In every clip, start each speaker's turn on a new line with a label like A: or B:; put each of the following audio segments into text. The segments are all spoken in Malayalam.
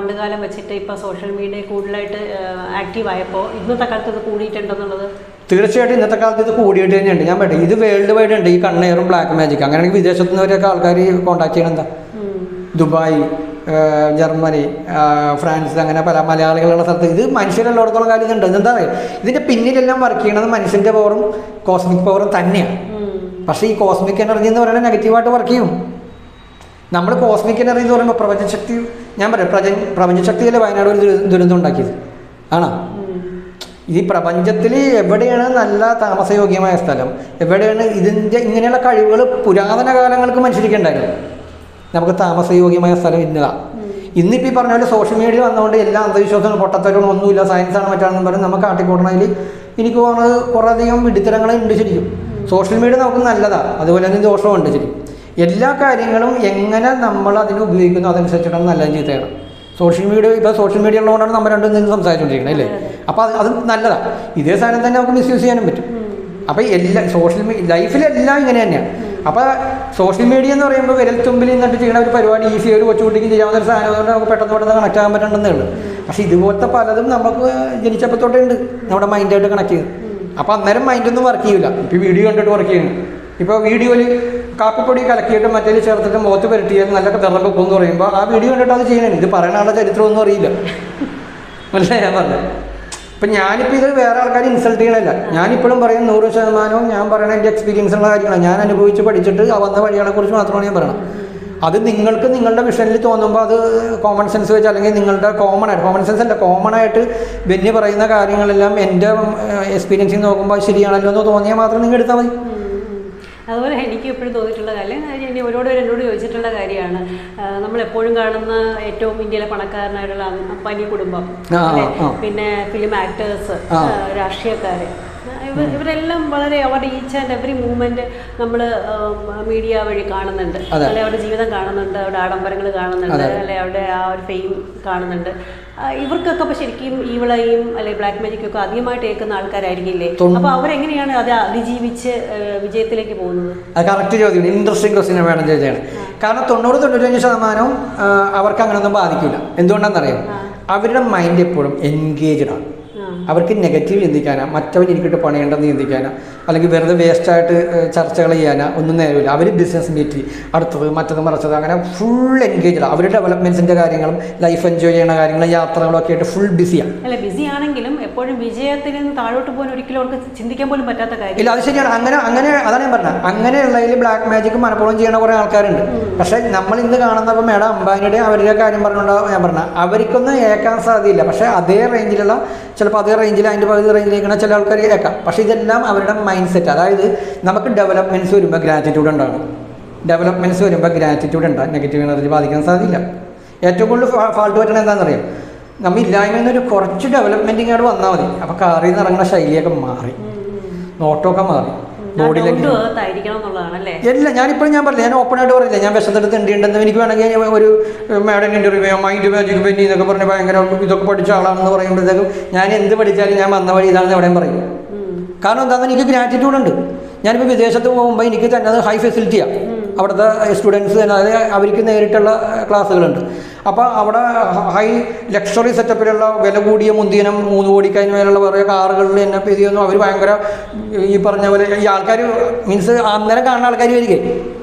A: പണ്ട് കാലം വെച്ചിട്ട് ഇപ്പോൾ സോഷ്യൽ മീഡിയ കൂടുതലായിട്ട് ആക്റ്റീവ് ആയപ്പോൾ ഇന്നത്തെ കാലത്ത് ഇത് കൂടിയിട്ടുണ്ടെന്നുള്ളത്?
B: തീർച്ചയായിട്ടും ഇന്നത്തെ കാലത്ത് ഇത് കൂടിയിട്ട് തന്നെയുണ്ട്. ഞാൻ പറയട്ടെ, ഇത് വേൾഡ് വൈഡ് ഉണ്ട് ഈ കണ്ണേറും ബ്ലാക്ക് മാജിക്. അങ്ങനെയാണെങ്കിൽ വിദേശത്തു നിന്നവരൊക്കെ ആൾക്കാർ കോൺടാക്ട് ചെയ്യണം. എന്താ ദുബായ്, ജർമ്മനി, ഫ്രാൻസ്, അങ്ങനെ പല മലയാളികളുള്ള സ്ഥലത്ത് ഇത് മനുഷ്യരുള്ളിടത്തോളം കാര്യം ഇതുണ്ട്. എന്താ പറയുക, ഇതിൻ്റെ പിന്നിലെല്ലാം വർക്ക് ചെയ്യണത് മനുഷ്യൻ്റെ പവറും കോസ്മിക് പവറും തന്നെയാണ്. പക്ഷേ ഈ കോസ്മിക് എനർജി എന്ന് പറയുന്നത് നെഗറ്റീവായിട്ട് വർക്ക് ചെയ്യും. നമ്മൾ കോസ്മിക് എനർജി എന്ന് പറയുമ്പോൾ പ്രപഞ്ചശക്തി, ഞാൻ പറയാം പ്രപഞ്ചശക്തിയല്ലേ വയനാട് ഒരു ദുരന്തം ഉണ്ടാക്കിയത് ആണോ? ഈ പ്രപഞ്ചത്തിൽ എവിടെയാണ് നല്ല താമസയോഗ്യമായ സ്ഥലം, എവിടെയാണ് ഇതിൻ്റെ ഇങ്ങനെയുള്ള കഴിവുകൾ പുരാതന കാലങ്ങൾക്ക് മനുഷ്യർക്ക് ഉണ്ടായിരുന്നു. നമുക്ക് താമസയോഗ്യമായ സ്ഥലം ഇന്നതാണ്. ഇന്നിപ്പോൾ ഈ പറഞ്ഞ പോലെ സോഷ്യൽ മീഡിയ വന്നുകൊണ്ട് എല്ലാ അന്ധവിശ്വാസങ്ങളും പൊട്ടത്തരങ്ങളും ഒന്നുമില്ല, സയൻസാണ് മറ്റാണെന്ന് പറഞ്ഞ് നമുക്ക് കാട്ടിക്കൂട്ടണതിൽ എനിക്ക് തോന്നുന്നത് കുറേയധികം വിഡിത്തരങ്ങളുണ്ട്. ശരിക്കും സോഷ്യൽ മീഡിയ നമുക്ക് നല്ലതാണ്, അതുപോലെ തന്നെ ദോഷമുണ്ട്. ശരി, എല്ലാ കാര്യങ്ങളും എങ്ങനെ നമ്മൾ അതിനെ ഉപയോഗിക്കുന്നു അതനുസരിച്ചിട്ടാണ് നല്ല ചീത്തയാണ്. സോഷ്യൽ മീഡിയ ഉള്ളതുകൊണ്ടാണ് നമ്മൾ രണ്ടും നിന്ന് സംസാരിച്ചുകൊണ്ടിരിക്കുന്നത് അല്ലേ? അപ്പോൾ അത് നല്ലതാണ്. ഇതേ സാധനം തന്നെ നമുക്ക് മിസ്യൂസ് ചെയ്യാനും പറ്റും. അപ്പോൾ ലൈഫിലെല്ലാം ഇങ്ങനെ തന്നെയാണ്. അപ്പോൾ സോഷ്യൽ മീഡിയ എന്ന് പറയുമ്പോൾ വിരൽത്തുമ്പിൽ നിന്നിട്ട് ചെയ്യുന്ന ഒരു പരിപാടി ഈസി ഒരു കൊച്ചുകുട്ടിക്ക് ചെയ്യാവുന്ന ഒരു സാധനം കൊണ്ട് നമുക്ക് പെട്ടെന്ന് കണക്ട് ആകാൻ പറ്റേണ്ടതേ ഉള്ളൂ. പക്ഷേ ഇതുപോലത്തെ പലതും നമുക്ക് ജനിച്ചപ്പോൾ തൊട്ടേ ഉണ്ട് നമ്മുടെ മൈൻഡായിട്ട് കണക്ട് ചെയ്ത്. അപ്പോൾ അന്നേരം മൈൻഡൊന്നും വർക്ക് ചെയ്യില്ല. ഇപ്പോൾ വീഡിയോ കണ്ടിട്ട് വർക്ക് ചെയ്യുന്നു. ഇപ്പോൾ വീഡിയോയിൽ കാപ്പിപ്പൊടി കലക്കിയിട്ട് മറ്റേ ചേർത്തിട്ട് മുഖത്ത് പുരട്ടിയാൽ നല്ല തിറമ്പ് വെക്കുമെന്ന് പറയുമ്പോൾ ആ വീഡിയോ കണ്ടിട്ട് അത് ചെയ്യണം. ഇത് പറയുന്ന ആളുടെ ചരിത്രമൊന്നും അറിയില്ല. മനസ്സിലായി ഞാൻ പറഞ്ഞത്? ഇപ്പം ഞാനിപ്പോൾ ഇത് വേറെ ആൾക്കാർ ഇൻസൾട്ട് ചെയ്യണമല്ല. ഞാനിപ്പോഴും പറയും 100% ഞാൻ പറയണ എൻ്റെ എക്സ്പീരിയൻസുള്ള കാര്യങ്ങളാണ്. ഞാൻ അനുഭവിച്ച് പഠിച്ചിട്ട് വന്ന വഴികളെക്കുറിച്ച് മാത്രമാണ് ഞാൻ പറയണം. അത് നിങ്ങൾക്ക് നിങ്ങളുടെ വിഷനിൽ തോന്നുമ്പോൾ അത് കോമൺ സെൻസ് വെച്ച്, അല്ലെങ്കിൽ നിങ്ങളുടെ കോമൺ സെൻസ് അല്ല, കോമൺ ആയിട്ട് ബെന്നി പറയുന്ന കാര്യങ്ങളെല്ലാം എൻ്റെ എക്സ്പീരിയൻസിൽ നോക്കുമ്പോൾ ശരിയാണല്ലോ എന്ന് തോന്നിയാൽ മാത്രം നിങ്ങൾ എടുത്താൽ മതി.
A: അതുപോലെ എനിക്ക് എപ്പോഴും തോന്നിയിട്ടുള്ള കാര്യം, ഇനി ഒരുപാട് പേര് എന്നോട് ചോദിച്ചിട്ടുള്ള കാര്യമാണ്, നമ്മളെപ്പോഴും കാണുന്ന ഏറ്റവും ഇന്ത്യയിലെ പണക്കാരനായിട്ടുള്ള അംബാനി കുടുംബം, പിന്നെ ഫിലിം ആക്ടേഴ്സ്, രാഷ്ട്രീയക്കാർ, ഇവരെല്ലാം വളരെ അവരുടെ ഈച്ച് ആൻഡ് എവറി മൂവ്മെന്റ് നമ്മൾ മീഡിയ വഴി കാണുന്നുണ്ട്. അല്ലെ അവരുടെ ജീവിതം കാണുന്നുണ്ട്, അവരുടെ ആഡംബരങ്ങൾ കാണുന്നുണ്ട്, അല്ലെ അവരുടെ ആ ഒരു ഫെയിം കാണുന്നുണ്ട്. ഇവർക്കൊക്കെ അപ്പോൾ ശരിക്കും ഈവിളയും അല്ലെ ബ്ലാക്ക് മാജിക് ഒക്കെ അധികമായിട്ട് ഏൽക്കുന്ന ആൾക്കാരായിരിക്കില്ലേ? അപ്പോൾ അവരെങ്ങനെയാണ് അത് അതിജീവിച്ച് വിജയത്തിലേക്ക് പോകുന്നത്?
B: കറക്റ്റ് ചോദ്യം, ഇൻട്രസ്റ്റിംഗ് ക്വസ്റ്റ്യൻ വേണം ചോദിച്ചാണ്. കാരണം 90-95% അവർക്ക് അങ്ങനെയൊന്നും ബാധിക്കില്ല. എന്തുകൊണ്ടാണെന്നറിയാം? അവരുടെ മൈൻഡ് എപ്പോഴും എൻഗേജ്ഡ് ആണ്. അവർക്ക് നെഗറ്റീവ് ചിന്തിക്കാനോ, മറ്റവൻ എനിക്കിട്ട് പണിയുണ്ടെന്ന് ചിന്തിക്കാനോ, അല്ലെങ്കിൽ വെറുതെ വേസ്റ്റായിട്ട് ചർച്ചകൾ ചെയ്യാനോ ഒന്നും നേരമില്ല. അവർ ബിസിനസ് മീറ്റ്, അടുത്തത് മറ്റത് മറിച്ചത്, അങ്ങനെ ഫുൾ എൻഗേജ്ഡ്. അവർ ഡെവലപ്മെൻറ്റ്സിൻ്റെ കാര്യങ്ങളും ലൈഫ് എൻജോയ് ചെയ്യുന്ന കാര്യങ്ങളും യാത്രകളും ഒക്കെ ആയിട്ട് ഫുൾ ബിസിയാണ്.
A: അല്ല, ബിസി ആണെങ്കിലും എപ്പോഴും വിജയത്തിൽ നിന്ന് താഴോട്ട് പോകാൻ ഒരിക്കലും അവർക്ക് ചിന്തിക്കാൻ പോലും പറ്റാത്ത കാര്യം
B: ഇല്ല. അത് ശരിയാണ്. അങ്ങനെ അതാണ് ഞാൻ പറഞ്ഞത്. അങ്ങനെയുള്ളതിൽ ബ്ലാക്ക് മാജിക് മനഃപൂർവ്വം ചെയ്യുന്ന കുറേ ആൾക്കാരുണ്ട്. പക്ഷേ നമ്മൾ ഇന്ന് കാണുന്നപ്പോൾ മേഡം അംബാനിയുടെ അവരുടെ കാര്യം പറഞ്ഞുകൊണ്ടാണ് ഞാൻ പറഞ്ഞത്. അവർക്കൊന്നും ഏക്കാൻ സാധ്യതയില്ല. പക്ഷേ അതേ റേഞ്ചിലുള്ള, ചിലപ്പോൾ അതേ റേഞ്ചിൽ അതിൻ്റെ പകുതി റേഞ്ചിലേക്കാണ് ചില ആൾക്കാർ ഏക്കാം. പക്ഷേ ഇതെല്ലാം അവരുടെ മൈൻഡ് സെറ്റ്. അതായത് നമുക്ക് ഡെവലപ്മെൻറ്റ്സ് വരുമ്പോൾ ഗ്രാറ്റിറ്റ്യൂഡ് ഉണ്ടാകും. ഡെവലപ്മെൻറ്റ്സ് വരുമ്പോൾ ഗ്രാറ്റിറ്റ്യൂഡ് ഉണ്ടാകും. നെഗറ്റീവ് എനർജി ബാധിക്കാൻ സാധ്യതയില്ല. ഏറ്റവും കൂടുതൽ ഫാൾട്ട് പറ്റണത് എന്താണെന്നറിയാം? നമ്മൾ ഇല്ലായ്മയിൽ നിന്നൊരു കുറച്ച് ഡെവലപ്മെൻറ്റിങ് ആയിട്ട് വന്നാൽ മതി. അപ്പോൾ കാറിൽ നിന്ന് ഇറങ്ങുന്ന ശൈലിയൊക്കെ മാറി, നോട്ടമൊക്കെ മാറി, ബോഡിയിലേക്ക് എല്ലാം. ഞാനിപ്പോഴും ഞാൻ പറഞ്ഞില്ല, ഞാൻ ഓപ്പൺ ആയിട്ട് പറയില്ല ഞാൻ വിശത്തെടുത്ത് എന്തുണ്ടെന്ന്. എനിക്ക് വേണമെങ്കിൽ ഒരു madam interview mind magic Benny എന്നൊക്കെ പറഞ്ഞ് ഭയങ്കര ഇതൊക്കെ പഠിച്ച ആളാണെന്ന് പറയുമ്പോഴത്തേക്കും ഞാൻ എന്ത് പഠിച്ചാലും ഞാൻ വന്ന വഴി ഇതാണെന്ന് എവിടെയും പറയും. കാരണം എന്താണെന്ന് എനിക്ക് ഗ്രാറ്റിറ്റ്യൂഡ് ഉണ്ട്. ഞാനിപ്പോൾ വിദേശത്ത് പോകുമ്പോൾ എനിക്ക് തന്നെ അത് ഹൈ ഫെസിലിറ്റിയാണ്. അവിടുത്തെ സ്റ്റുഡൻസ് തന്നെ, അതായത് അവർക്ക് നേരിട്ടുള്ള ക്ലാസ്സുകളുണ്ട്. അപ്പോൾ അവിടെ ഹൈ ലക്ഷറി സെറ്റപ്പിലുള്ള വില കൂടിയ മുന്തിയനം 3 കോടിക്കതിന് മേലുള്ള കുറേ കാറുകളിൽ എന്നെ പെരിയൊന്നും അവർ ഭയങ്കര ഈ പറഞ്ഞ പോലെ ഈ ആൾക്കാർ മീൻസ് അന്നേരം കാണുന്ന ആൾക്കാർ വരികയെ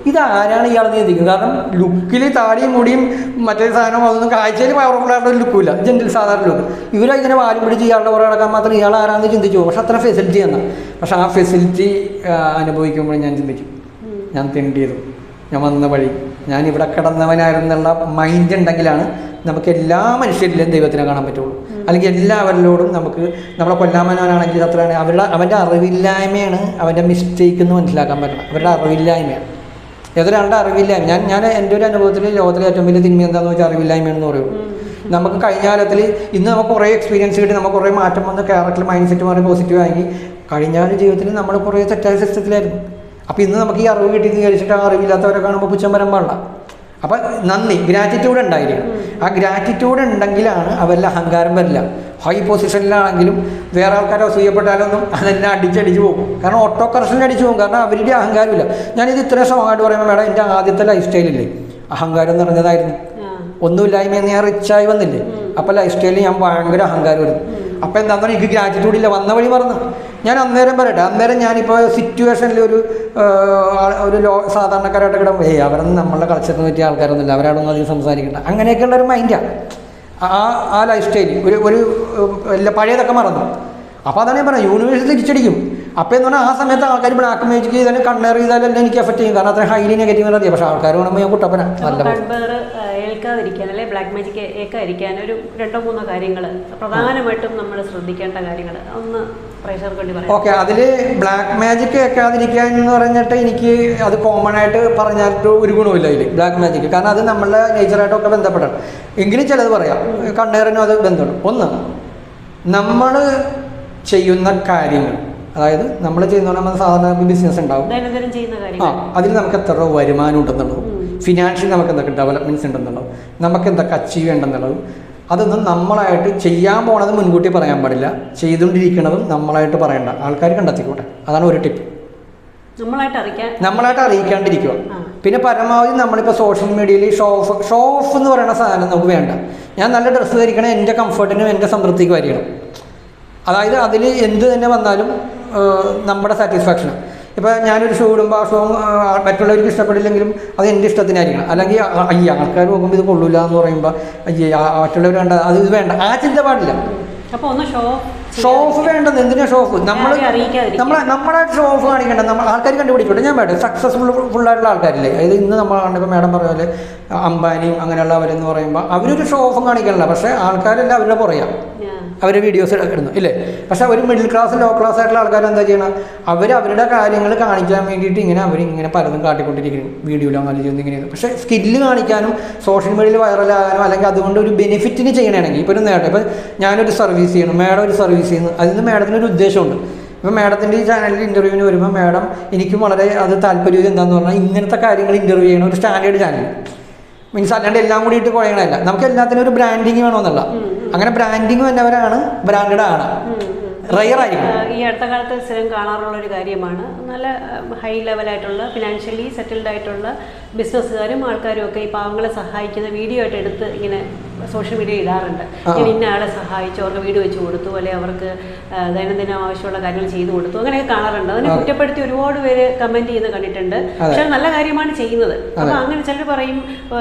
B: ഇതാരാണ് ഇയാളെന്ന് ചിന്തിക്കും. കാരണം ലുക്കിൽ താടിയും മുടിയും മറ്റേ സാധനവും അതൊന്നും കാഴ്ചയിൽ പവർഫുള്ളായിട്ട് ഒരു ലുക്കില്ല, ജെന്റിൽ സാധാരണ ലുക്ക്. ഇവരിങ്ങനെ വാലും പിടിച്ച് ഇയാളുടെ പുറകെ നടക്കാൻ മാത്രം ഇയാൾ ആരാണെന്ന് ചിന്തിച്ചു പോകും. പക്ഷെ അത്ര ഫെസിലിറ്റി എന്നാണ്. പക്ഷെ ആ ഫെസിലിറ്റി അനുഭവിക്കുമ്പോൾ ഞാൻ ചിന്തിക്കും, ഞാൻ തെണ്ടിയതും ഞാൻ വന്ന വഴി, ഞാൻ ഇവിടെ കിടന്നവനായിരുന്നുള്ള മൈൻഡ് ഉണ്ടെങ്കിലാണ് നമുക്ക് എല്ലാ മനുഷ്യരിലും ദൈവത്തിനെ കാണാൻ പറ്റുള്ളൂ. അല്ലെങ്കിൽ എല്ലാവരിലോടും നമുക്ക് നമ്മളെ കൊല്ലാമനാണെങ്കിൽ അത്രയാണ് അവൻ്റെ അറിവില്ലായ്മയാണ് അവൻ്റെ മിസ്റ്റേക്ക് എന്ന് മനസ്സിലാക്കാൻ പറ്റണം. അവരുടെ അറിവില്ലായ്മയാണ്, ഏതൊരാളുടെ അറിവില്ലായ്മ. ഞാൻ എൻ്റെ ഒരു അനുഭവത്തിൽ ലോകത്തിലെ ഏറ്റവും വലിയ തിന്മ എന്താണെന്ന് വെച്ചാൽ അറിവില്ലായ്മയാണെന്ന് പറയുള്ളൂ. നമുക്ക് കഴിഞ്ഞ കാലത്തിൽ ഇന്ന് നമുക്ക് കുറേ എക്സ്പീരിയൻസ് കിട്ടി, നമുക്ക് കുറേ മാറ്റം വന്ന് ക്യാരക്ടർ മൈൻഡ് സെറ്റ് മാറി പോസിറ്റീവ് ആയി. കഴിഞ്ഞ ജീവിതത്തിൽ നമ്മൾ കുറേ തെറ്റായ സിസ്റ്റത്തിലായിരുന്നു. അപ്പോൾ ഇന്ന് നമുക്ക് ഈ അറിവ് കിട്ടിയെന്ന് വിചാരിച്ചിട്ട് ആ അറിവില്ലാത്തവരെ കാണുമ്പോൾ പുച്ഛം വരാൻ പാടില്ല. അപ്പം നന്ദി, ഗ്രാറ്റിറ്റ്യൂഡ് ഉണ്ടായിരിക്കണം. ആ ഗ്രാറ്റിറ്റ്യൂഡ് ഉണ്ടെങ്കിലാണ് അവരുടെ അഹങ്കാരം വരില്ല. ഹൈ പൊസിഷനിലാണെങ്കിലും വേറെ ആൾക്കാരെ അസൂയപ്പെട്ടാലൊന്നും അതെല്ലാം അടിച്ചടിച്ച് പോകും. കാരണം ഓട്ടോ കറക്ഷനിൽ അടിച്ചു പോകും. കാരണം അവരുടെ അഹങ്കാരമില്ല. ഞാനിത് ഇത്രയും സ്ട്രോങ്ങായിട്ട് പറയുമ്പോൾ മേഡം എൻ്റെ ആദ്യത്തെ ലൈഫ് സ്റ്റൈലില്ലേ അഹങ്കാരം നിറഞ്ഞതായിരുന്നു. ഒന്നുമില്ലായ്മ എന്ന് ഞാൻ റിച്ചായി വന്നില്ലേ. അപ്പോൾ ലൈഫ് സ്റ്റൈലിൽ ഞാൻ ഭയങ്കര അഹങ്കാരം വരുന്നു. അപ്പോൾ എന്താണെന്ന് പറഞ്ഞാൽ എനിക്ക് ഗ്രാറ്റിറ്റ്യൂഡ് ഇല്ല, വന്ന വഴി മറന്നു. ഞാൻ അന്നേരം പറയട്ടെ, അന്നേരം ഞാനിപ്പോൾ സിറ്റുവേഷനിൽ ഒരു സാധാരണക്കാരായിട്ട് കിടമ്പോൾ അവരൊന്നും നമ്മളുടെ കൾച്ചറിന് പറ്റിയ ആൾക്കാരൊന്നുമില്ല, അവരോടൊന്നും അധികം സംസാരിക്കണ്ട, അങ്ങനെയൊക്കെയുള്ള ഒരു മൈൻഡാണ് ആ ലൈഫ് സ്റ്റൈൽ. ഒരു പഴയതൊക്കെ മറന്നു. അപ്പോൾ അതാണ് ഞാൻ പറഞ്ഞത്, യൂണിവേഴ്സ് തിരിച്ചടിക്കും. അപ്പോൾ എന്ന് പറഞ്ഞാൽ ആ സമയത്ത് ആൾക്കാർ ബ്ലാക്ക് മാജിക് ചെയ്താലും കണ്ണേർ ചെയ്താലും എനിക്ക് എഫക്ട് ചെയ്യും, കാരണം അത്രയും ഹൈലി നെഗറ്റീവ് അറിയാം. പക്ഷേ ആൾക്കാർ വേണമെങ്കിൽ ഞാൻ കുട്ടപ്പന നല്ല
A: ഏൽക്കാതിരിക്കാൻ അല്ലെ ബ്ലാക്ക് മാജിക് ഏൽക്കാതിരിക്കാൻ ഒരു 2-3 കാര്യങ്ങൾ പ്രധാനമായിട്ടും നമ്മൾ ശ്രദ്ധിക്കേണ്ട കാര്യങ്ങൾ ഒന്ന് പ്രേക്ഷകർക്ക് വേണ്ടി പറയാം.
B: ഓക്കെ, അതിൽ ബ്ലാക്ക് മാജിക് ഏൽക്കാതിരിക്കാൻ എന്ന് പറഞ്ഞിട്ട് എനിക്ക് അത് കോമൺ ആയിട്ട് പറഞ്ഞാൽ ഒരു ഗുണമില്ല അതിൽ ബ്ലാക്ക് മാജിക്, കാരണം അത് നമ്മളുടെ നേച്ചറായിട്ടൊക്കെ ബന്ധപ്പെട്ടാണ്. എങ്കിലും ചിലത് പറയാം, കണ്ണേറിനും അത് ബന്ധമാണ്. ഒന്ന്, നമ്മൾ ചെയ്യുന്ന കാര്യങ്ങൾ, അതായത് നമ്മൾ ചെയ്യുന്ന സാധാരണ ബിസിനസ് ഉണ്ടാവും, അതിൽ നമുക്ക് എത്ര രൂപ വരുമാനം ഉണ്ടെന്നുള്ളതും ഫിനാൻഷ്യലി നമുക്ക് എന്തൊക്കെ ഡെവലപ്മെൻറ്റ്സ് ഉണ്ടെന്നുള്ളതും നമുക്ക് എന്തൊക്കെ അച്ചീവ് ചെയ്യേണ്ടെന്നുള്ളതും അതൊന്നും നമ്മളായിട്ട് ചെയ്യാൻ പോണത് മുൻകൂട്ടി പറയാൻ പാടില്ല, ചെയ്തുകൊണ്ടിരിക്കുന്നതും നമ്മളായിട്ട് പറയണ്ട, ആൾക്കാർ കണ്ടെത്തിക്കോട്ടെ. അതാണ് ഒരു ടിപ്പ്, നമ്മളായിട്ട് അറിയിക്കാണ്ടിരിക്കുക. പിന്നെ പരമാവധി നമ്മളിപ്പോൾ സോഷ്യൽ മീഡിയയിൽ ഷോ ഓഫ് എന്ന് പറയുന്ന സാധനം നമുക്ക് വേണ്ട. ഞാൻ നല്ല ഡ്രസ്സ് ധരിക്കണം, എൻ്റെ കംഫർട്ടിനും എൻ്റെ സംതൃപ്തിക്ക് വരികയാണ്. അതായത് അതിൽ എന്ത് തന്നെ വന്നാലും നമ്മുടെ സാറ്റിസ്ഫാക്ഷന്. ഇപ്പോൾ ഞാനൊരു ഷൂ ഇടുമ്പോൾ ആ ഷൂ മറ്റുള്ളവർക്ക് ഇഷ്ടപ്പെടില്ലെങ്കിലും അത് എൻ്റെ ഇഷ്ടത്തിനായിരിക്കണം. അല്ലെങ്കിൽ ആൾക്കാർ നോക്കുമ്പോൾ ഇത് കൊള്ളില്ല എന്ന് പറയുമ്പോൾ മറ്റുള്ളവർ വേണ്ട, അത് ഇത് വേണ്ട, ആ ചിന്ത പാടില്ല. ഷോ ഓഫ് വേണ്ടത് എന്തിനാ ഷോ ഓഫ്? നമ്മളായിട്ട് ഷോ ഓഫ് കാണിക്കേണ്ടത് നമ്മൾ ആൾക്കാർ കണ്ടുപിടിക്കട്ടെ. ഞാൻ വേണ്ട ഫുള്ളായിട്ടുള്ള ആൾക്കാരില്ലേ, അതായത് ഇന്ന് നമ്മൾ ഇപ്പോൾ മാഡം പറഞ്ഞ പോലെ അംബാനിയും അങ്ങനെയുള്ളവരെന്ന് പറയുമ്പോൾ അവരൊരു ഷോ ഓഫും കാണിക്കണില്ല, പക്ഷേ ആൾക്കാരെല്ലാം അവരുടെ പറയാം, അവർ വീഡിയോസ് ഇടുന്നു ഇല്ലേ. പക്ഷേ ഒരു മിഡിൽ ക്ലാസ് ലോ ക്ലാസ് ആയിട്ടുള്ള ആൾക്കാർ എന്താ ചെയ്യണം, അവരുടെ കാര്യങ്ങൾ കാണിക്കാൻ വേണ്ടിയിട്ട് അവരിങ്ങനെ പലതും കാട്ടിക്കൊണ്ടിരിക്കുന്നു, വീഡിയോയിലോ അങ്ങനെ ചെയ്യുന്നു ഇങ്ങനെ. പക്ഷേ സ്കില്ല് കാണിക്കാനും സോഷ്യൽ മീഡിയയിൽ വൈറലാകാനും അല്ലെങ്കിൽ അതുകൊണ്ട് ഒരു ബെനിഫിറ്റിന് ചെയ്യണമെങ്കിൽ ഇപ്പോൾ ഒരു നേട്ടം, ഇപ്പോൾ ഞാനൊരു സർവീസ് ചെയ്യണം, മാഡം ഒരു സർവീസ് ചെയ്യുന്നു, അതിൽ നിന്ന് മാഡത്തിനൊരു ഉദ്ദേശമുണ്ട്. ഇപ്പോൾ മാഡത്തിൻ്റെ ഈ ചാനലിൽ ഇൻ്റർവ്യൂവിന് വരുമ്പോൾ മാഡം എനിക്കും വളരെ അത് താല്പര്യം എന്താണെന്ന് പറഞ്ഞാൽ ഇങ്ങനത്തെ കാര്യങ്ങൾ ഇൻ്റർവ്യൂ ചെയ്യണം, ഒരു സ്റ്റാൻഡേർഡ് ചാനൽ മീൻസ് അല്ലാണ്ട് എല്ലാം കൂടി ഇട്ട് കുഴയണമല്ല, നമുക്ക് എല്ലാത്തിനും ഒരു ബ്രാൻഡിങ് വേണമെന്നുള്ള. അങ്ങനെ ബ്രാൻഡിങ് വന്നവരാണ് ബ്രാൻഡഡ് ആണ്, റയർ ആയിരിക്കും.
A: ഈ അടുത്ത കാലത്ത് സ്ഥിരം കാണാറുള്ള ഒരു കാര്യമാണ്, നല്ല ഹൈ ലെവലായിട്ടുള്ള ഫിനാൻഷ്യലി സെറ്റിൽഡ് ആയിട്ടുള്ള ബിസിനസ്സുകാരും ആൾക്കാരും ഒക്കെ ഈ പാവങ്ങളെ സഹായിക്കുന്ന വീഡിയോ ആയിട്ട് എടുത്ത് ഇങ്ങനെ സോഷ്യൽ മീഡിയ ഇടാറുണ്ട്. ഞാൻ ഇന്ന ആളെ സഹായിച്ചു, അവർക്ക് വീട് വെച്ച് കൊടുത്തു, അല്ലെങ്കിൽ അവർക്ക് ദൈനംദിനം ആവശ്യമുള്ള കാര്യങ്ങൾ ചെയ്തു കൊടുത്തു, അങ്ങനെയൊക്കെ കാണാറുണ്ട്. അതിനെ കുറ്റപ്പെടുത്തി ഒരുപാട് പേര് കമന്റ് ചെയ്യുന്നത് കണ്ടിട്ടുണ്ട്. പക്ഷെ നല്ല കാര്യമാണ് ചെയ്യുന്നത്. അപ്പൊ അങ്ങനെ ചിലർ പറയും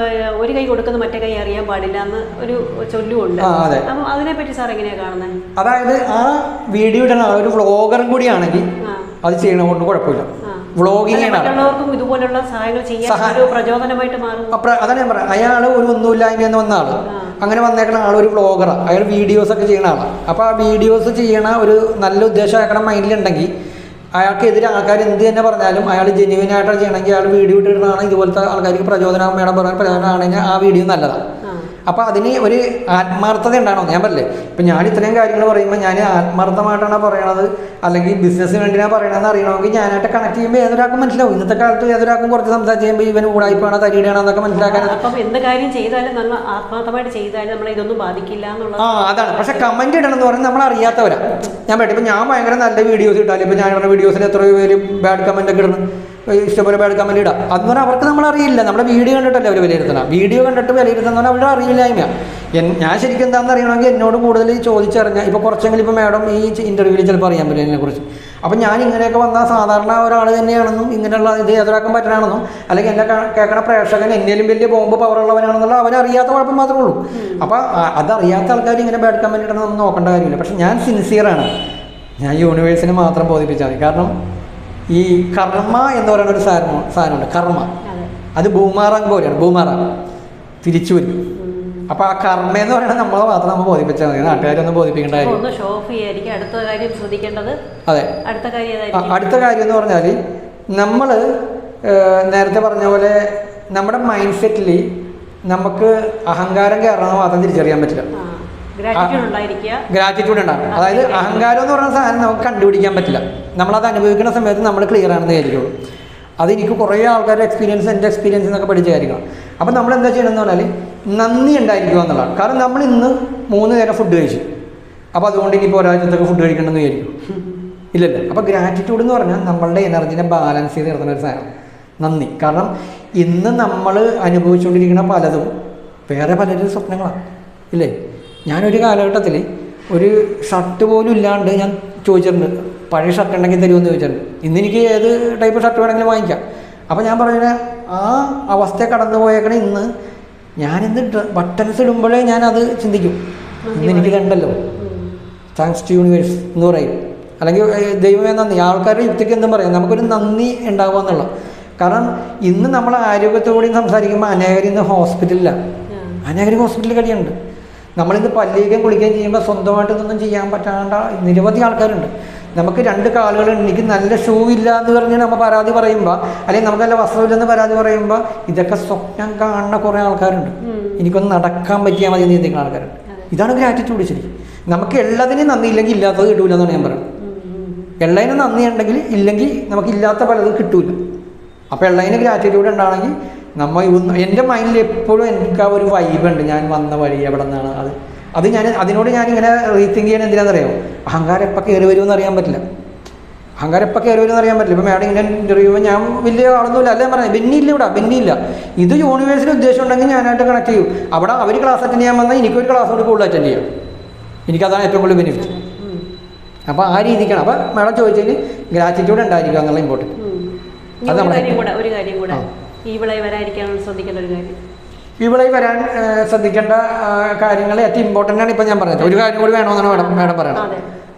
A: ഒരു കൈ കൊടുക്കുന്ന മറ്റേ കൈ അറിയാൻ പാടില്ല എന്ന് ഒരു ചൊല്ലുമുണ്ട്. അപ്പം അതിനെപ്പറ്റി സാർ എങ്ങനെയാണ് കാണുന്നത്?
B: അതായത് ആ വീഡിയോ ഇടുന്ന ഒരു വ്ളോഗറും കൂടിയാണെങ്കിൽ അത് ചെയ്യണ കൊണ്ട് കുഴപ്പമില്ല. വ്ളോഗിങ്
A: ഇതുപോലുള്ള സഹായങ്ങൾ ചെയ്യാൻ പ്രചോദനമായിട്ട് മാറും.
B: അതാണ് ഞാൻ പറയാം, അയാൾ ഒരു ഒന്നുമില്ലായ്മയെന്ന് വന്ന ആള്, അങ്ങനെ വന്നേക്കണ ആൾ ഒരു വ്ളോഗറാണ്, അയാൾ വീഡിയോസ് ഒക്കെ ചെയ്യുന്ന ആളാണ്. അപ്പോൾ ആ വീഡിയോസ് ചെയ്യണ ഒരു നല്ല ഉദ്ദേശം അയാളുടെ മൈൻഡിലുണ്ടെങ്കിൽ അയാൾക്കെതിരെ ആൾക്കാർ എന്ത് തന്നെ പറഞ്ഞാലും അയാൾ ജെന്യുവിനായിട്ട് ചെയ്യണമെങ്കിൽ അയാൾ വീഡിയോ ഇട്ടിടുന്നതാണ് ഇതുപോലത്തെ ആൾക്കാർക്ക് പ്രചോദനം വേണം പറയാൻ പ്രചോദനമാണെങ്കിൽ ആ വീഡിയോ നല്ലതാണ്. അപ്പോൾ അതിന് ഒരു ആത്മാർത്ഥത ഉണ്ടാണോ ഞാൻ പറയില്ലേ. ഇപ്പം ഞാൻ ഇത്രയും കാര്യങ്ങൾ പറയുമ്പോൾ ഞാൻ ആത്മാർത്ഥമായിട്ടാണ് പറയണത് അല്ലെങ്കിൽ ബിസിനസ്സിന് വേണ്ടിയാണ് പറയണതെന്ന് അറിയണമെങ്കിൽ ഞാനായിട്ട് കണക്ട് ചെയ്യുമ്പോൾ ഏതൊരാൾക്കും മനസ്സിലാവും. ഇന്നത്തെ കാലത്ത് ഏതൊരാൾക്കും കുറച്ച് സംസാരിച്ച് ചെയ്യുമ്പോൾ ഇവൻ ഊടായ്പാണോ തരിയിടാണോ എന്നൊക്കെ മനസ്സിലാക്കാൻ.
A: അപ്പം എന്ത് കാര്യം ചെയ്താലും നമ്മൾ ആത്മാർത്ഥമായിട്ട് ചെയ്താലും നമ്മളെ ഇതൊന്നും ബാധിക്കില്ല എന്നുള്ളത്.
B: അതാണ്. പക്ഷേ കമൻറ്റ് ഇടണം എന്ന് പറഞ്ഞാൽ നമ്മൾ അറിയാത്തവരാണ്. ഞാൻ പറയട്ടെ, ഇപ്പം ഞാൻ ഭയങ്കര നല്ല വീഡിയോസ് ഇട്ടാലും ഇപ്പം ഞാൻ ഇടുന്ന വീഡിയോസിൽ എത്രയോ പേര് ബാഡ് കമൻ്റ് ഒക്കെ ഇടുന്നു, ഇഷ്ടംപോലെ ബാഡ് കമൻറ്റ് ഇടാം. അതെന്ന് പറഞ്ഞാൽ അവർക്ക് നമ്മളറിയില്ല, നമ്മുടെ വീഡിയോ കണ്ടിട്ടല്ലേ അവർ വിലയിരുത്തണം. വീഡിയോ കണ്ടിട്ട് വിലയിരുത്തുന്ന പറഞ്ഞാൽ അവരുടെ അറിയില്ലായ്മ. ഞാൻ ശരിക്കും എന്താണെന്ന് അറിയണമെങ്കിൽ എന്നോട് കൂടുതൽ ചോദിച്ചറിഞ്ഞാൽ ഇപ്പോൾ കുറച്ചെങ്കിലും ഇപ്പോൾ മാഡം ഈ ഇൻ്റർവ്യൂവിൽ ചിലപ്പോൾ അറിയാൻ പറ്റില്ല ഇതിനെക്കുറിച്ച്. അപ്പം ഞാൻ ഇങ്ങനെയൊക്കെ വന്നാൽ സാധാരണ ഒരാൾ തന്നെയാണെന്നും ഇങ്ങനെയുള്ള ഇത് എതിരാക്കാൻ പറ്റണമെന്നും അല്ലെങ്കിൽ എന്നെ കേൾക്കണ പ്രേക്ഷകൻ എന്നേലും വലിയ ബോംബ് പവറുള്ളവനാണെന്നുള്ള അവനറിയാത്ത കുഴപ്പം മാത്രമേ ഉള്ളൂ. അപ്പോൾ അതറിയാത്ത ആൾക്കാർ ഇങ്ങനെ ബാഡ് കമൻറ്റ് ഇടണം നമ്മൾ നോക്കേണ്ട കാര്യമില്ല. പക്ഷെ ഞാൻ സിൻസിയറാണ്, ഞാൻ യൂണിവേഴ്സിനെ മാത്രം ബോധിപ്പിച്ചാൽ മതി. കാരണം ഈ കർമ്മ എന്ന് പറയുന്ന ഒരു സാധനമുണ്ട്, കർമ്മ, അത് ബൂമാറാങ് പോലെയാണ്, ബൂമാറാങ് തിരിച്ചു വരും. അപ്പോൾ ആ കർമ്മ എന്ന് പറയുന്നത് നമ്മളെ മാത്രം നമ്മൾ ബോധിപ്പിച്ചാൽ മതി, നാട്ടുകാരൊന്നും ബോധിപ്പിക്കേണ്ട കാര്യം. അതെ, അടുത്ത കാര്യം എന്ന് പറഞ്ഞാൽ നമ്മൾ നേരത്തെ പറഞ്ഞ പോലെ നമ്മുടെ മൈൻഡ് സെറ്റിൽ നമുക്ക് അഹങ്കാരം കയറണമെന്ന് മാത്രം തിരിച്ചറിയാൻ പറ്റില്ല. ഗ്രാറ്റിറ്റ്യൂഡ് ഉണ്ടാകും. അതായത് അഹങ്കാരം എന്ന് പറയുന്ന സാധനം നമുക്ക് കണ്ടുപിടിക്കാൻ പറ്റില്ല. നമ്മളത് അനുഭവിക്കുന്ന സമയത്ത് നമ്മൾ ക്ലിയർ ആണെന്ന് വിചാരിക്കുള്ളൂ. അതെനിക്ക് കുറേ ആൾക്കാരുടെ എക്സ്പീരിയൻസ്, എൻ്റെ എക്സ്പീരിയൻസ് എന്നൊക്കെ പഠിച്ചായിരിക്കണം. അപ്പോൾ നമ്മൾ എന്താ ചെയ്യണമെന്ന് പറഞ്ഞാൽ നന്ദി ഉണ്ടായിരിക്കുക എന്നുള്ളതാണ്. കാരണം നമ്മൾ ഇന്ന് 3 നേരം ഫുഡ് കഴിച്ചു, അപ്പോൾ അതുകൊണ്ട് ഇനിയിപ്പോൾ ഒരാഴ്ചത്തൊക്കെ ഫുഡ് കഴിക്കണമെന്ന് വിചാരിക്കും, ഇല്ലല്ലോ. അപ്പോൾ ഗ്രാറ്റിറ്റ്യൂഡ് എന്ന് പറഞ്ഞാൽ നമ്മളുടെ എനർജിനെ ബാലൻസ് ചെയ്ത് നിർത്തുന്ന ഒരു സാധനം നന്ദി. കാരണം ഇന്ന് നമ്മൾ അനുഭവിച്ചുകൊണ്ടിരിക്കുന്ന പലതും വേറെ പലരും സ്വപ്നങ്ങളാണ്, ഇല്ലേ. ഞാനൊരു കാലഘട്ടത്തിൽ ഒരു ഷർട്ട് പോലും ഇല്ലാണ്ട് ഞാൻ ചോദിച്ചിട്ടുണ്ട്, പഴയ ഷർട്ട് ഉണ്ടെങ്കിൽ തരുമെന്ന് ചോദിച്ചിട്ടുണ്ട്. ഇന്നെനിക്ക് ഏത് ടൈപ്പ് ഷർട്ട് വേണമെങ്കിലും വാങ്ങിക്കാം. അപ്പോൾ ഞാൻ പറയുന്നത് ആ അവസ്ഥ കടന്നു പോയേക്കണേ. ഇന്ന് ഞാനിന്ന് ബട്ടൺസ് ഇടുമ്പോഴേ ഞാനത് ചിന്തിക്കും, ഇന്ന് എനിക്ക് കണ്ടല്ലോ, താങ്ക്സ് ടു യൂണിവേഴ്സ് എന്ന് പറയും. അല്ലെങ്കിൽ ദൈവമേ നന്ദി. ആൾക്കാരുടെ യുക്തിക്ക് എന്തും പറയാം, നമുക്കൊരു നന്ദി ഉണ്ടാവുക എന്നുള്ള. കാരണം ഇന്ന് നമ്മൾ ആരോഗ്യത്തോടെയും സംസാരിക്കുമ്പോൾ അനേകർ ഇന്ന് ഹോസ്പിറ്റലിലാണ്, അനേകർ ഹോസ്പിറ്റലിൽ കഴിയുന്നുണ്ട്. നമ്മളിന്ന് പല്ലിക്കുകയും കുളിക്കുകയും ചെയ്യുമ്പോൾ സ്വന്തമായിട്ട് ഇതൊന്നും ചെയ്യാൻ പറ്റാണ്ട നിരവധി ആൾക്കാരുണ്ട്. നമുക്ക് 2 കാലുകളുണ്ട്, എനിക്ക് നല്ല ഷൂ ഇല്ല എന്ന് പറഞ്ഞ് നമ്മൾ പരാതി പറയുമ്പോൾ, അല്ലെങ്കിൽ നമുക്ക് നല്ല വസ്ത്രമില്ലെന്ന് പരാതി പറയുമ്പോൾ, ഇതൊക്കെ സ്വപ്നം കാണുന്ന കുറേ ആൾക്കാരുണ്ട്. എനിക്കൊന്ന് നടക്കാൻ പറ്റിയാൽ മതി എന്ന് ചിന്തിക്കുന്ന ആൾക്കാരുണ്ട്. ഇതാണ് ഗ്രാറ്റിറ്റ്യൂഡ്. ശരി, നമുക്ക് എല്ലാത്തിനും നന്ദി ഇല്ലെങ്കിൽ ഇല്ലാത്തത് കിട്ടൂല എന്നാണ് ഞാൻ പറയുന്നത്. എല്ലാത്തിനും നന്ദി ഉണ്ടെങ്കിൽ ഇല്ലെങ്കിൽ നമുക്ക് ഇല്ലാത്ത പലതും കിട്ടൂല. അപ്പോൾ എല്ലാത്തിനും ഗ്രാറ്റിറ്റ്യൂഡ് ഉണ്ടാണെങ്കിൽ നമ്മൾ എൻ്റെ മൈൻഡിൽ എപ്പോഴും എനിക്ക് ആ ഒരു വൈബുണ്ട്, ഞാൻ വന്ന വഴി എവിടെ നിന്നാണ് അത് ഞാൻ അതിനോട് ഞാനിങ്ങനെ റീതിങ്ക് ചെയ്യാൻ എന്തിനാണെന്നറിയാമോ? അഹങ്കാരം എപ്പോൾ കയറി വരുമെന്ന് അറിയാൻ പറ്റില്ല. അഹങ്കാരം എപ്പോൾ കയറി വരുമെന്ന് അറിയാൻ പറ്റില്ല. ഇപ്പോൾ മാഡം ഇങ്ങനെ ഇൻ്റർവ്യൂ ഞാൻ വലിയ ആളൊന്നുമില്ല, അല്ലേ പറഞ്ഞത്, ബെന്നിയില്ല, ഇവിടെ ബെന്നിയില്ല. ഇത് യൂണിവേഴ്സിറ്റി ഉദ്ദേശം ഉണ്ടെങ്കിൽ ഞാനായിട്ട് കണക്ട് ചെയ്യും. അവിടെ അവർ ക്ലാസ് അറ്റൻഡ് ചെയ്യാൻ വന്നാൽ എനിക്കൊരു ക്ലാസ് കൂടി കൂടുതൽ അറ്റൻഡ് ചെയ്യാം. എനിക്കതാണ് ഏറ്റവും കൂടുതൽ ബെനിഫിറ്റ്. അപ്പോൾ ആ രീതിക്കാണ്. അപ്പോൾ മാഡം ചോദിച്ചതിന് ഗ്രാറ്റിറ്റ്യൂഡ് ഉണ്ടായിരിക്കുക എന്നുള്ള ഇമ്പോർട്ടൻറ്റ്. അത്
A: ഒരു കാര്യം കൂടെ, ഈ വിളയിൽ വരാതിരിക്കാൻ ശ്രദ്ധിക്കേണ്ട ഒരു കാര്യം,
B: ഈ വിളയിൽ വരാൻ ശ്രദ്ധിക്കേണ്ട കാര്യങ്ങൾ ഏറ്റവും ഇമ്പോർട്ടൻ്റ് ആണ് ഇപ്പോൾ ഞാൻ പറഞ്ഞത്. ഒരു കാര്യം കൂടി വേണമെന്നാണ് മാഡം പറയണം.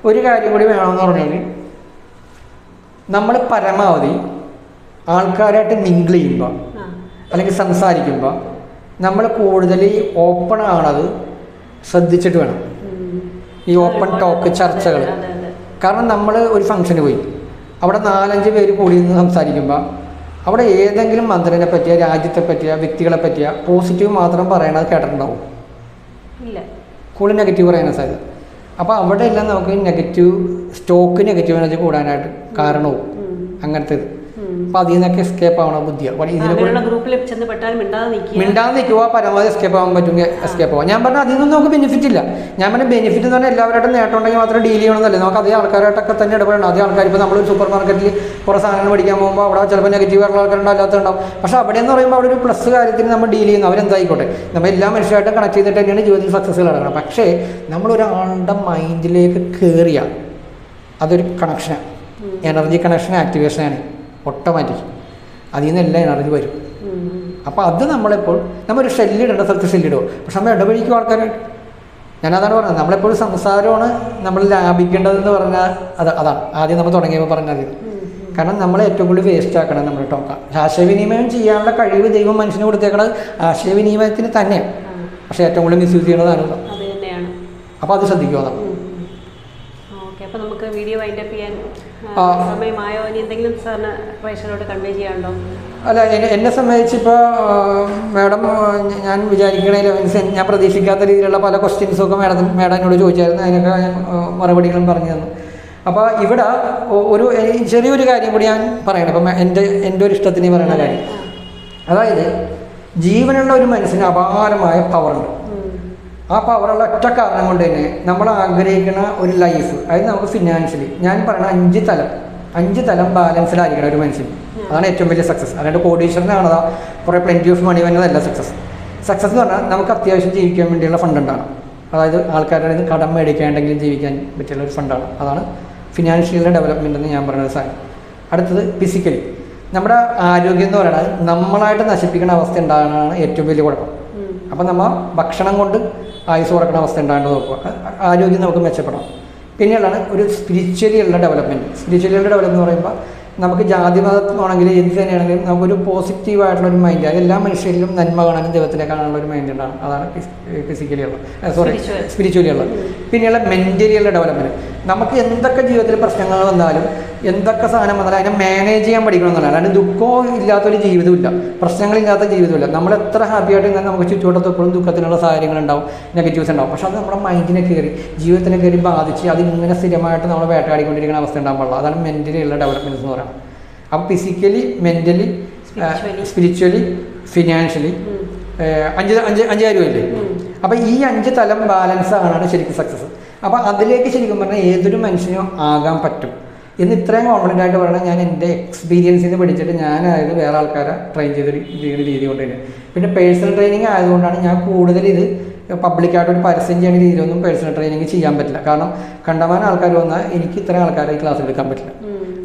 B: ഒരു കാര്യം കൂടി വേണമെന്ന് പറഞ്ഞാൽ, നമ്മൾ പരമാവധി ആൾക്കാരായിട്ട് മിങ്കിൾ ചെയ്യുമ്പോൾ അല്ലെങ്കിൽ സംസാരിക്കുമ്പോൾ നമ്മൾ കൂടുതൽ ഓപ്പൺ ആണത് ശ്രദ്ധിച്ചിട്ട് വേണം. ഈ ഓപ്പൺ ടോക്ക് ചർച്ചകൾ. കാരണം നമ്മൾ ഒരു ഫംഗ്ഷന് പോയി, അവിടെ 4-5 പേര് കൂടി നിന്ന് സംസാരിക്കുമ്പോൾ അവിടെ ഏതെങ്കിലും മന്ത്രിനെ പറ്റിയ, രാജ്യത്തെ പറ്റിയ, വ്യക്തികളെ പറ്റിയ പോസിറ്റീവ് മാത്രം പറയണത് കേട്ടിട്ടുണ്ടാവും, കൂടുതൽ നെഗറ്റീവ് പറയാനാണ് സാധ്യത. അപ്പോൾ അവിടെ എല്ലാം നമുക്ക് സ്റ്റോക്ക് നെഗറ്റീവ് എനർജി കൂടാനായിട്ട് കാരണവും അങ്ങനത്തെ. അപ്പോൾ അതിൽ നിന്നൊക്കെ എസ്കേപ്പ് ആവണം ബുദ്ധിയാണ്. മിണ്ടാതെ നിൽക്കുക, പരമാവധി എസ്കേപ്പ് ആവാൻ പറ്റുമെങ്കിൽ എസ്കേപ്പ് ആവാം. ഞാൻ പറഞ്ഞാൽ അതിൽ നിന്നും നമുക്ക് ബെനിഫിറ്റ് ഇല്ല. ഞാൻ പറഞ്ഞ ബെനിഫിറ്റ് എന്ന് പറഞ്ഞാൽ എല്ലാവരായിട്ടും നേട്ടം ഉണ്ടെങ്കിൽ മാത്രം ഡീൽ ചെയ്യണമെന്നല്ലേ. നമുക്ക് അതേ ആൾക്കാരായിട്ടൊക്കെ തന്നെ ഇടപെടണം. അതേ ആൾക്കാർ ഇപ്പോൾ നമ്മൾ സൂപ്പർ മാർക്കറ്റിൽ കുറേ സാധനങ്ങൾ മേടിക്കാൻ പോകുമ്പോൾ അവിടെ ചിലപ്പോൾ നെഗറ്റീവ് ആയിട്ടുള്ള ആൾക്കാരുണ്ട്, അല്ലാത്തതുണ്ടാവും. പക്ഷേ അവിടെ എന്ന് പറയുമ്പോൾ അവിടെ ഒരു പ്ലസ് കാര്യത്തിന് നമ്മൾ ഡീൽ ചെയ്യുന്നു. അവരെന്തായിക്കോട്ടെ, നമ്മൾ എല്ലാ മനുഷ്യരായിട്ടും കണക്ട് ചെയ്തിട്ട് തന്നെയാണ് ജീവിതത്തിൽ സക്സസ്ഫുൾ നടക്കണം. പക്ഷേ നമ്മളൊരാളുടെ മൈൻഡിലേക്ക് കയറിയ അതൊരു കണക്ഷനാണ്, എനർജി കണക്ഷൻ ആക്ടിവേഷനാണ് ഓട്ടോമാറ്റിക്. അതിൽ നിന്ന് എല്ലാ എനർജി വരും. അപ്പോൾ അത് നമ്മളെപ്പോൾ നമ്മളൊരു ഷെല്ലിടേണ്ട സ്ഥലത്ത് ഷെല്ലിടുമോ, പക്ഷെ നമ്മൾ ഇടപഴകിക്കും ആൾക്കാരായിട്ട്. ഞാനതാണ് പറഞ്ഞത്, നമ്മളെപ്പോഴും സംസാരമാണ് നമ്മൾ ലാഭിക്കേണ്ടതെന്ന് പറഞ്ഞാൽ അതാണ് ആദ്യം നമ്മൾ തുടങ്ങിയപ്പോൾ പറഞ്ഞത്. കാരണം നമ്മൾ ഏറ്റവും കൂടുതൽ വേസ്റ്റ് ആക്കണം നമ്മൾ ടോക്ക. ആശയവിനിമയം ചെയ്യാനുള്ള കഴിവ് ദൈവം മനുഷ്യന് കൊടുത്തേക്കണത് ആശയവിനിമയത്തിന് തന്നെയാണ്. പക്ഷേ ഏറ്റവും കൂടുതൽ മിസ്യൂസ് ചെയ്യണതാണ്. അപ്പോൾ അത് ശ്രദ്ധിക്കുക.
A: അപ്പോൾ നമുക്ക് വീഡിയോ വൈൻഡപ്പ് ചെയ്യാൻ സമയമായോ? ഇനി എന്തെങ്കിലും സാറിന് പ്രേക്ഷകരോട് കൺവേ ചെയ്യാനുണ്ടോ?
B: അല്ല, എന്നെ സംബന്ധിച്ചിപ്പോൾ മാഡം ഞാൻ വിചാരിക്കണേൽ ഞാൻ പ്രതീക്ഷിക്കാത്ത രീതിയിലുള്ള പല ക്വസ്റ്റ്യൻസൊക്കെ മാഡം എന്നോട് ചോദിച്ചായിരുന്നു. അതിനൊക്കെ ഞാൻ മറുപടികളും പറഞ്ഞു തന്നു. അപ്പോൾ ഇവിടെ ഒരു ചെറിയൊരു കാര്യം കൂടി ഞാൻ പറയണം. ഇപ്പം എൻ്റെ ഒരു ഇഷ്ടത്തിന് പറയുന്ന കാര്യം, അതായത് ജീവനുള്ള ഒരു മനുഷ്യന് അപാരമായ പവറുണ്ട്. ആ പവറുള്ള ഒറ്റ കാരണം കൊണ്ട് തന്നെ നമ്മൾ ആഗ്രഹിക്കുന്ന ഒരു ലൈഫ്, അതായത് നമുക്ക് ഫിനാൻഷ്യലി ഞാൻ പറയുന്ന 5 തലം ബാലൻസിലായിരിക്കണം ഒരു മനുഷ്യൻ. അതാണ് ഏറ്റവും വലിയ സക്സസ്. അതായത് കോടീശ്വരനാണതാ കുറേ പ്ലെൻറ്റി ഓഫ് മണി വന്നതല്ല സക്സസ്. സക്സസ് എന്ന് പറഞ്ഞാൽ നമുക്ക് അത്യാവശ്യം ജീവിക്കാൻ വേണ്ടിയുള്ള ഫണ്ട് ഉണ്ടാകണം. അതായത് ആൾക്കാരുടെ നിന്ന് കടം മേടിക്കാണ്ടെങ്കിലും ജീവിക്കാൻ പറ്റിയുള്ള ഒരു ഫണ്ടാണ്. അതാണ് ഫിനാൻഷ്യൽ ഡെവലപ്മെൻ്റ് എന്ന് ഞാൻ പറയുന്നത് സാധനം. അടുത്തത് ഫിസിക്കലി നമ്മുടെ ആരോഗ്യം എന്ന് പറയുന്നത് നമ്മളായിട്ട് നശിപ്പിക്കുന്ന അവസ്ഥ ഉണ്ടാകുന്നതാണ് ഏറ്റവും വലിയ കുഴപ്പം. അപ്പം നമ്മൾ ഭക്ഷണം കൊണ്ട് ആയുസ് കുറക്കുന്ന അവസ്ഥ ഉണ്ടാകേണ്ടത് നോക്കുക. ആരോഗ്യം നമുക്ക് മെച്ചപ്പെടാം. പിന്നെയുള്ളതാണ് ഒരു സ്പിരിച്വലി ഉള്ള ഡെവലപ്മെൻറ്റ്. സ്പിരിച്വലി ഉള്ള ഡെവലപ്മെൻറ്റ് എന്ന് പറയുമ്പോൾ നമുക്ക് ജാതി മതമാണെങ്കിലും എന്ത് തന്നെയാണെങ്കിലും നമുക്കൊരു പോസിറ്റീവായിട്ടുള്ളൊരു മൈൻഡ്, അത് എല്ലാ മനുഷ്യരിലും നന്മ കാണാനും ദൈവത്തിനെ കാണാനുള്ള ഒരു മൈൻഡ് ഉണ്ടാകും. അതാണ് ഫിസിക്കലി ഉള്ളത്, സ്പിരിച്വലി ഉള്ളത്. പിന്നെയുള്ള മെൻ്റലി ഉള്ള ഡെവലപ്മെൻറ്റ്. നമുക്ക് എന്തൊക്കെ ജീവിതത്തിൽ പ്രശ്നങ്ങൾ വന്നാലും എന്തൊക്കെ സാധനം വന്നാലും അതിനെ മാനേജ് ചെയ്യാൻ പഠിക്കണം എന്നുള്ളതാണ്. അല്ലാണ്ട് ദുഃഖവും ഇല്ലാത്തൊരു ജീവിതമില്ല, പ്രശ്നങ്ങളില്ലാത്ത ജീവിതമില്ല. നമ്മൾ എത്ര ഹാപ്പി ആയിട്ട് ഇങ്ങനെ നമുക്ക് ചുറ്റുവട്ടത്ത് എപ്പോഴും ദുഃഖത്തിനുള്ള സാഹചര്യങ്ങളുണ്ടാവും, നെഗറ്റീവ്സ് ഉണ്ടാവും. പക്ഷെ അത് നമ്മുടെ മൈൻഡിനെ കയറി ജീവിതത്തിനെ കയറി ബാധിച്ച് അത് ഇങ്ങനെ സ്ഥിരമായിട്ട് നമ്മൾ വേട്ടയാടിക്കൊണ്ടിരിക്കുന്ന അവസ്ഥ ഉണ്ടാകാൻ പാടില്ല. അതാണ് മെൻ്റലി ഉള്ള ഡെവലപ്മെൻറ്റ്സ് എന്ന് പറയുന്നത്. അപ്പോൾ ഫിസിക്കലി, മെൻ്റലി, സ്പിരിച്വലി, ഫിനാൻഷ്യലി 5 കാര്യമില്ലേ. അപ്പോൾ ഈ 5 തലം ബാലൻസ് ആണ് ശരിക്കും സക്സസ്. അപ്പോൾ അതിലേക്ക് ശരിക്കും പറഞ്ഞാൽ ഏതൊരു മനുഷ്യനും ആകാൻ പറ്റും എന്ന് ഇത്രയും കോൺഫിഡൻ്റ് ആയിട്ട് പറയണം. ഞാൻ എൻ്റെ എക്സ്പീരിയൻസിൽ നിന്ന് പഠിച്ചിട്ട് ഞാനായത് വേറെ ആൾക്കാരെ ട്രെയിൻ ചെയ്തൊരു രീതി കൊണ്ട് തന്നെ. പിന്നെ പേഴ്സണൽ ട്രെയിനിങ് ആയതുകൊണ്ടാണ് ഞാൻ കൂടുതൽ ഇത് പബ്ലിക്കായിട്ടൊരു പരസ്യം ചെയ്യുന്ന രീതിയിലൊന്നും പേഴ്സണൽ ട്രെയിനിങ് ചെയ്യാൻ പറ്റില്ല. കാരണം കണ്ടമാനം ആൾക്കാർ വന്നാൽ എനിക്ക് ഇത്രയും ആൾക്കാരെ ഈ ക്ലാസ് എടുക്കാൻ പറ്റില്ല.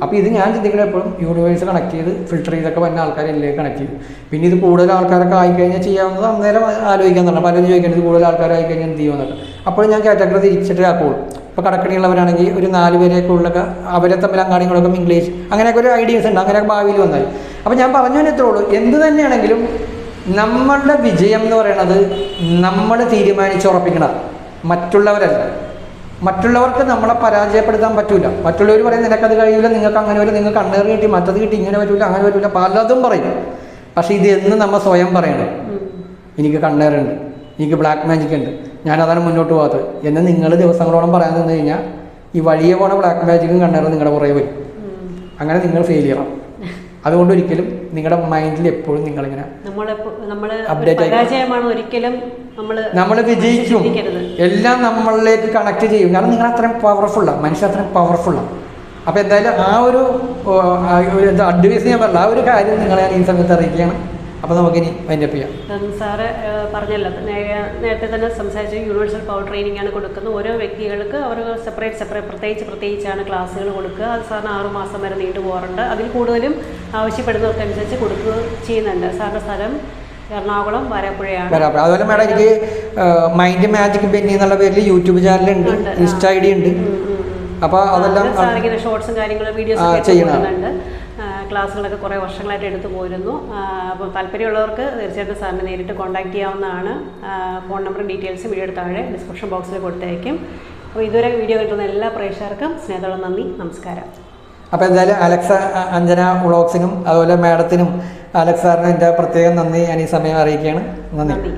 B: അപ്പോൾ ഇത് ഞാൻ ചിന്തിക്കുന്നത് എപ്പോഴും യൂണിവേഴ്സ് കണക്ട് ചെയ്ത് ഫിൽട്ടർ ചെയ്തൊക്കെ വന്ന ആൾക്കാരെ എല്ലാം കണക്ട് ചെയ്തു. പിന്നെ ഇത് കൂടുതൽ ആൾക്കാരൊക്കെ ആയിക്കഴിഞ്ഞാൽ ചെയ്യാവുന്നത് അന്നേരം ആലോചിക്കാൻ തന്നെ പലരും ചോദിക്കുന്നത് ഇത് കൂടുതൽ ആൾക്കാരായി കഴിഞ്ഞാൽ എന്ത് ചെയ്യുമെന്നൊക്കെ. അപ്പോൾ ഞാൻ കാറ്റഗറി തിരിച്ചിട്ട് ആക്കുള്ളൂ. ഇപ്പോൾ കടക്കണിയുള്ളവരാണെങ്കിൽ ഒരു 4 പേരെയൊക്കെ ഉള്ളൊക്കെ അവരെ തമ്മിൽ അങ്ങാടികളൊക്കെ ഇംഗ്ലീഷ് അങ്ങനെയൊക്കെ ഒരു ഐഡിയസ് ഉണ്ട്. അങ്ങനെയൊക്കെ ഭാവിയിൽ വന്നാൽ അപ്പോൾ ഞാൻ പറഞ്ഞു എത്രേ ഉള്ളൂ, എന്ത് തന്നെയാണെങ്കിലും നമ്മളുടെ വിജയം എന്ന് പറയുന്നത് നമ്മൾ തീരുമാനിച്ചുറപ്പിക്കണം, മറ്റുള്ളവരല്ല. മറ്റുള്ളവർക്ക് നമ്മളെ പരാജയപ്പെടുത്താൻ പറ്റില്ല. മറ്റുള്ളവർ പറയും നിനക്കത് കഴിയില്ല, നിങ്ങൾക്ക് അങ്ങനെ വരും, നിങ്ങൾക്ക് കണ്ണേറ് കിട്ടി, മറ്റത് കിട്ടി, ഇങ്ങനെ പറ്റില്ല, അങ്ങനെ പറ്റില്ല, പലതും പറയും. പക്ഷേ ഇത് എന്ന് നമ്മൾ സ്വയം പറയണം, എനിക്ക് കണ്ണേറുണ്ട്, എനിക്ക് ബ്ലാക്ക് മാജിക് ഉണ്ട്, ഞാനതാണ് മുന്നോട്ട് പോകാത്തത് എന്ന് നിങ്ങൾ ദിവസങ്ങളോളം പറയാൻ നിന്ന് കഴിഞ്ഞാൽ ഈ വഴിയെ പോണ ബ്ലാക്ക് മാജിക്കും കണ്ണേറും നിങ്ങളുടെ പുറകെ വരും. അങ്ങനെ നിങ്ങൾ ഫെയിൽ ചെയ്യണം. അതുകൊണ്ട് ഒരിക്കലും നിങ്ങളുടെ മൈൻഡിൽ എപ്പോഴും നിങ്ങളിങ്ങനെ അപ്ഡേറ്റ് ആയി നമ്മൾ വിജയിക്കും, എല്ലാം നമ്മളിലേക്ക് കണക്ട് ചെയ്യും. കാരണം നിങ്ങൾ അത്രയും പവർഫുള്ളാണ്, മനുഷ്യൻ അത്രയും പവർഫുള്ളാണ്. അപ്പോൾ എന്തായാലും ആ ഒരു അഡ്വൈസ് ഞാൻ പറഞ്ഞില്ല, ആ ഒരു കാര്യം നിങ്ങളെ ഞാൻ ഈ സമയത്ത് അറിയിക്കുകയാണ്. അപ്പോൾ നമുക്കിനി വൈൻഡപ്പ് ചെയ്യാം.
A: സാറ് പറഞ്ഞല്ലോ, നേരത്തെ തന്നെ സംസാരിച്ചു, യൂണിവേഴ്സൽ പവർ ട്രെയിനിങ് ആണ് കൊടുക്കുന്നത്. ഓരോ വ്യക്തികൾക്ക് അവർ പ്രത്യേകിച്ചാണ് ക്ലാസ്സുകൾ കൊടുക്കുക. അത് സാറിന് 6 മാസം വരെ നീണ്ടു പോകാറുണ്ട്. അതിൽ കൂടുതലും ആവശ്യപ്പെടുന്നവർക്കനുസരിച്ച് കൊടുക്കുക ചെയ്യുന്നുണ്ട്. സാറിൻ്റെ സ്ഥലം എറണാകുളം വരാപ്പുഴയാണ്.
B: അതുപോലെ മാഡം എനിക്ക് മൈൻഡ് മാജിക് ബെന്നി എന്നുള്ള പേരിൽ യൂട്യൂബ് ചാനലുണ്ട്, ഇൻസ്റ്റ ഐ ഡി ഉണ്ട്. അപ്പോൾ അതെല്ലാം
A: സാറിങ്ങനെ ഷോർട്സും കാര്യങ്ങളും വീഡിയോസൊക്കെ ചെയ്യുന്നുണ്ട്. ക്ലാസ്സുകളൊക്കെ കുറേ വർഷങ്ങളായിട്ട് എടുത്തു പോയിരുന്നു. അപ്പോൾ താല്പര്യമുള്ളവർക്ക് തീർച്ചയായിട്ടും സാറിനെ നേരിട്ട് കോൺടാക്ട് ചെയ്യാവുന്നതാണ്. ഫോൺ നമ്പറും ഡീറ്റെയിൽസും വീഡിയോയുടെ താഴെ ഡിസ്ക്രിപ്ഷൻ ബോക്സിൽ കൊടുത്തേക്കും. അപ്പോൾ ഇതുവരെ വീഡിയോ കിട്ടുന്ന എല്ലാ പ്രേക്ഷകർക്കും സ്നേഹത്തോടെ നന്ദി, നമസ്കാരം.
B: അപ്പോൾ എന്തായാലും അലക്സ അഞ്ജന വ്ളോഗ്സിനും അതുപോലെ മാഡത്തിനും അലക്സ് സാറിനും എൻ്റെ പ്രത്യേകം നന്ദി ഞാൻ ഈ സമയം അറിയിക്കുകയാണ്. നന്ദി.